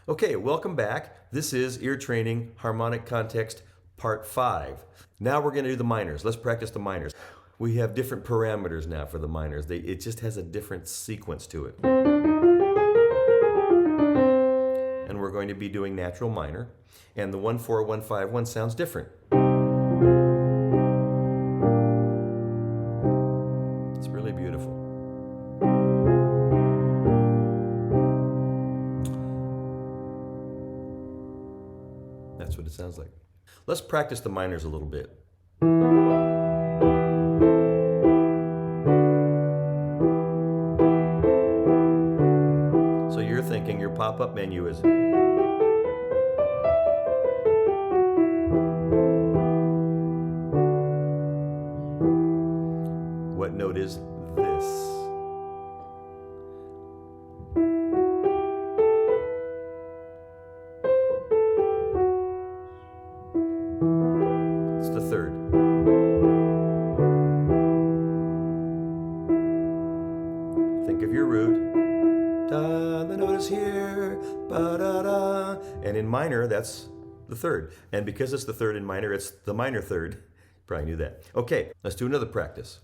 Okay, welcome back. This is Ear Training Harmonic Context Part 5. Now we're going to do the minors. Let's practice the minors. We have different parameters now for the minors. It just has a different sequence to it. And we're going to be doing natural minor. And the 1-4-1-5-1 sounds different. It's really beautiful. That's what it sounds like. Let's practice the minors a little bit. So you're thinking your pop-up menu is... What note is this? It's the third. Think of your root. Da, the note is here. Ba da da. And in minor, that's the third. And because it's the third in minor, it's the minor third. Probably knew that. Okay, let's do another practice.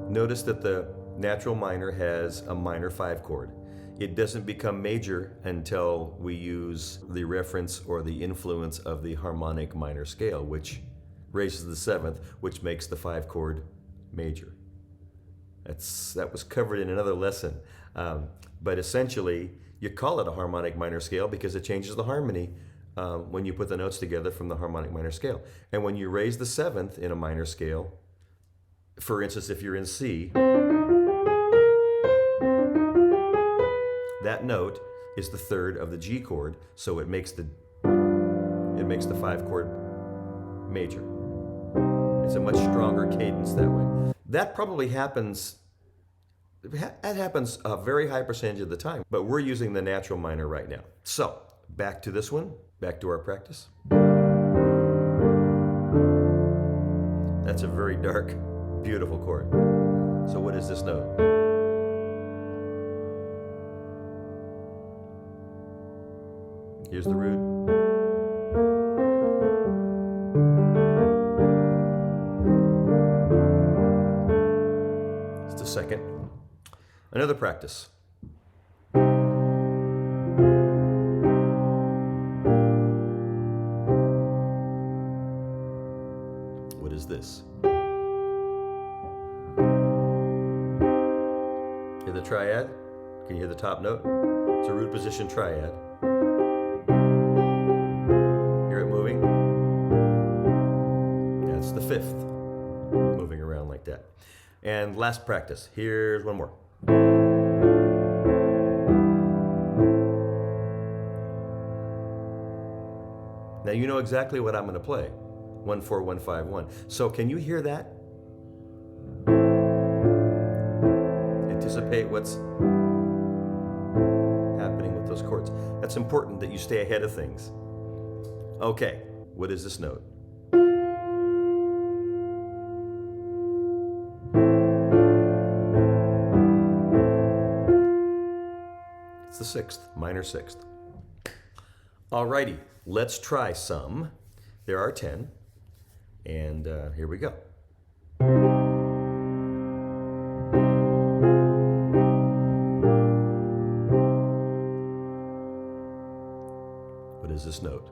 Notice that the natural minor has a minor 5 chord. It doesn't become major until we use the reference or the influence of the harmonic minor scale, which raises the 7th, which makes the 5 chord major. That was covered in another lesson. But essentially, you call it a harmonic minor scale because it changes the harmony when you put the notes together from the harmonic minor scale. And when you raise the 7th in a minor scale, for instance, if you're in C, that note is the third of the G chord, so it makes the 5 chord major. It's a much stronger cadence that way. That probably happens. That happens a very high percentage of the time, but we're using the natural minor right now. So back to this one. Back to our practice. That's a very dark, beautiful chord. So what is this note? Here's the root. It's the second. Another practice. What is this? Hear the triad? Can you hear the top note? It's a root position triad. Hear it moving? That's the 5th, moving around like that. And last practice. Here's one more. Now you know exactly what I'm going to play. 1-4-1-5-1. So can you hear that? Anticipate what's happening with those chords. That's important that you stay ahead of things. Okay, what is this note? It's the 6th, minor 6th. Alrighty, let's try some. There are 10, and here we go. What is this note?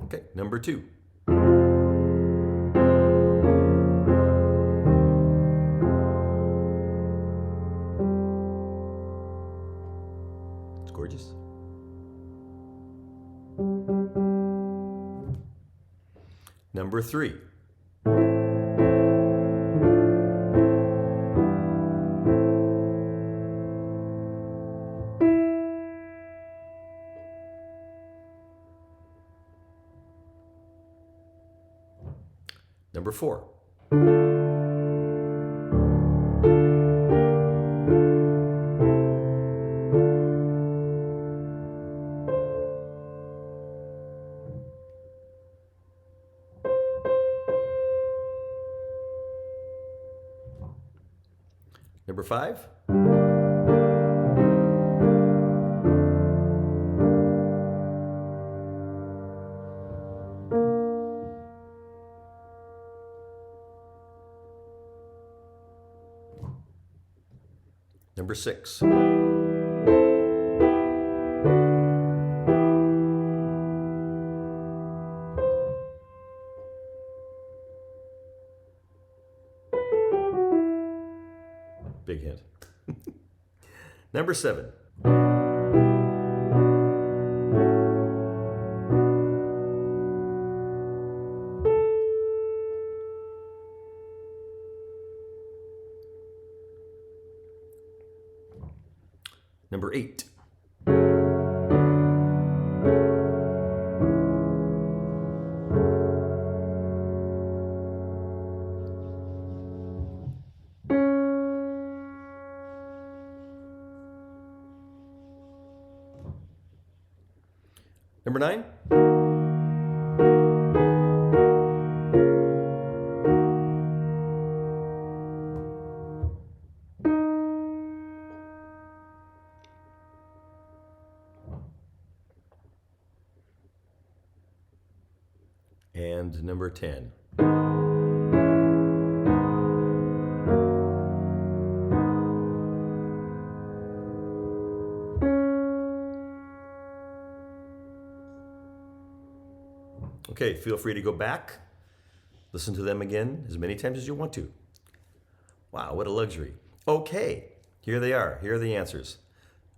Okay, number 2. It's gorgeous. Number 3. Number 4. Number 5. Number 6. Big hint. Number 7. Number 8. Number 9. And number 10. Okay, feel free to go back, listen to them again as many times as you want to. Wow, what a luxury. Okay, here they are. Here are the answers.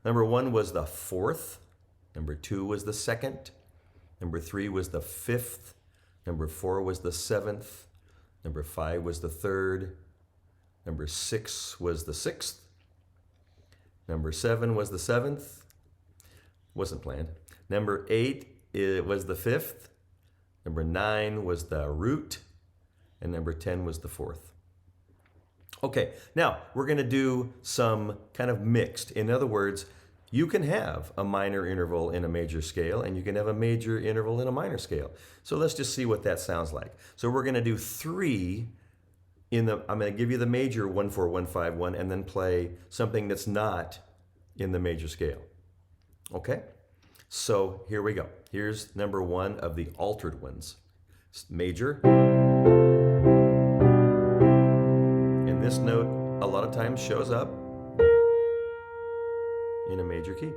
Number 1 was the 4th. Number 2 was the 2nd. Number 3 was the 5th. Number 4 was the 7th. Number 5 was the 3rd. Number 6 was the 6th. Number 7 was the 7th. Wasn't planned. Number 8 was the 5th. Number 9 was the root. And number 10 was the 4th. Okay, now we're going to do some kind of mixed. In other words, you can have a minor interval in a major scale, and you can have a major interval in a minor scale. So let's just see what that sounds like. So we're going to do 3 I'm going to give you the major 1, 4, 1, 5, 1, and then play something that's not in the major scale. Okay? So here we go. Here's number 1 of the altered ones. Major. And this note a lot of times shows up in a major key.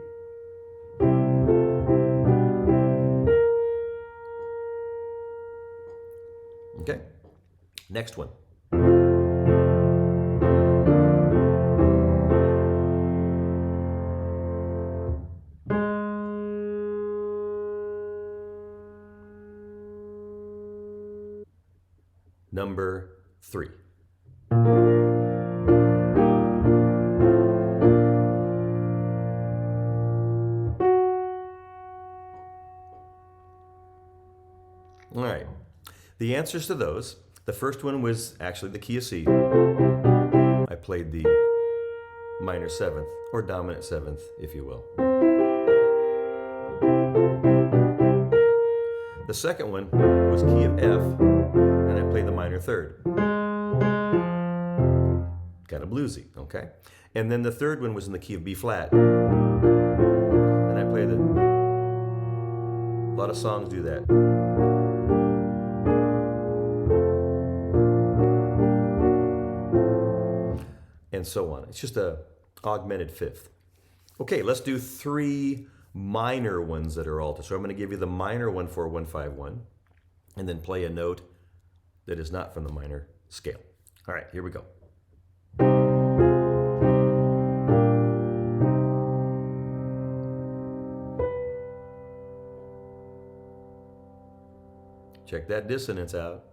Okay, next one. Number 3. All right, the answers to those, the first one was actually the key of C. I played the minor 7th, or dominant 7th, if you will. The second one was key of F, and I played the minor 3rd. Kind of bluesy, okay? And then the third one was in the key of B flat. And I played a lot of songs do that. And so on. It's just a augmented 5th. Okay, let's do 3 minor ones that are altered. So I'm going to give you the minor 1, 4, 1, 5, 1, and then play a note that is not from the minor scale. All right, here we go. Check that dissonance out.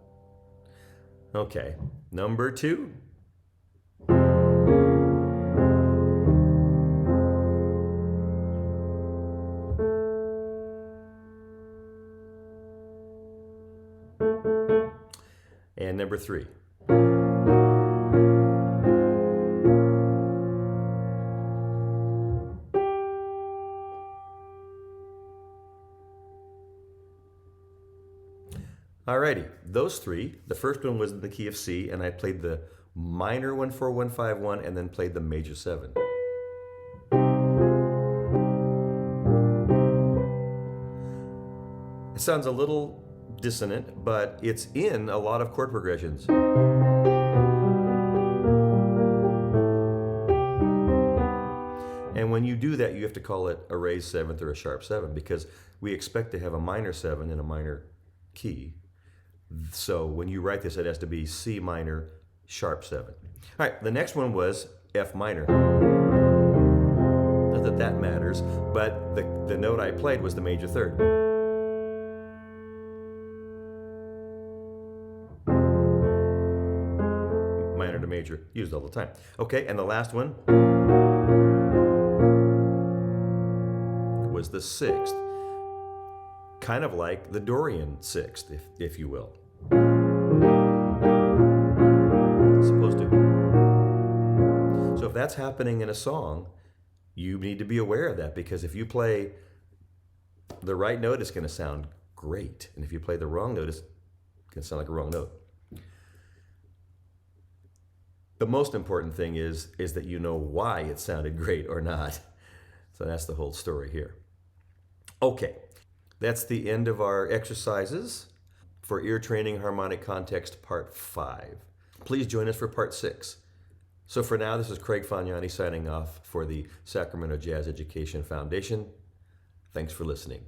Okay, number 2. And number 3. Alrighty, those 3, the first one was in the key of C, and I played the minor 14151, and then played the major 7. It sounds a little dissonant, but it's in a lot of chord progressions. And when you do that, you have to call it a raised 7th or a sharp 7, because we expect to have a minor 7 in a minor key. So when you write this, it has to be C minor, sharp 7. All right, the next one was F minor. Not that that matters, but the note I played was the major 3rd. Minor to major, used all the time. Okay, and the last one was the 6th, kind of like the Dorian 6th, if you will. It's supposed to. So if that's happening in a song, you need to be aware of that, because if you play the right note, it's going to sound great. And if you play the wrong note, it's going to sound like a wrong note. The most important thing is that you know why it sounded great or not. So that's the whole story here. Okay, that's the end of our exercises for Ear Training Harmonic Context Part 5. Please join us for Part 6. So for now, this is Craig Faniani signing off for the Sacramento Jazz Education Foundation. Thanks for listening.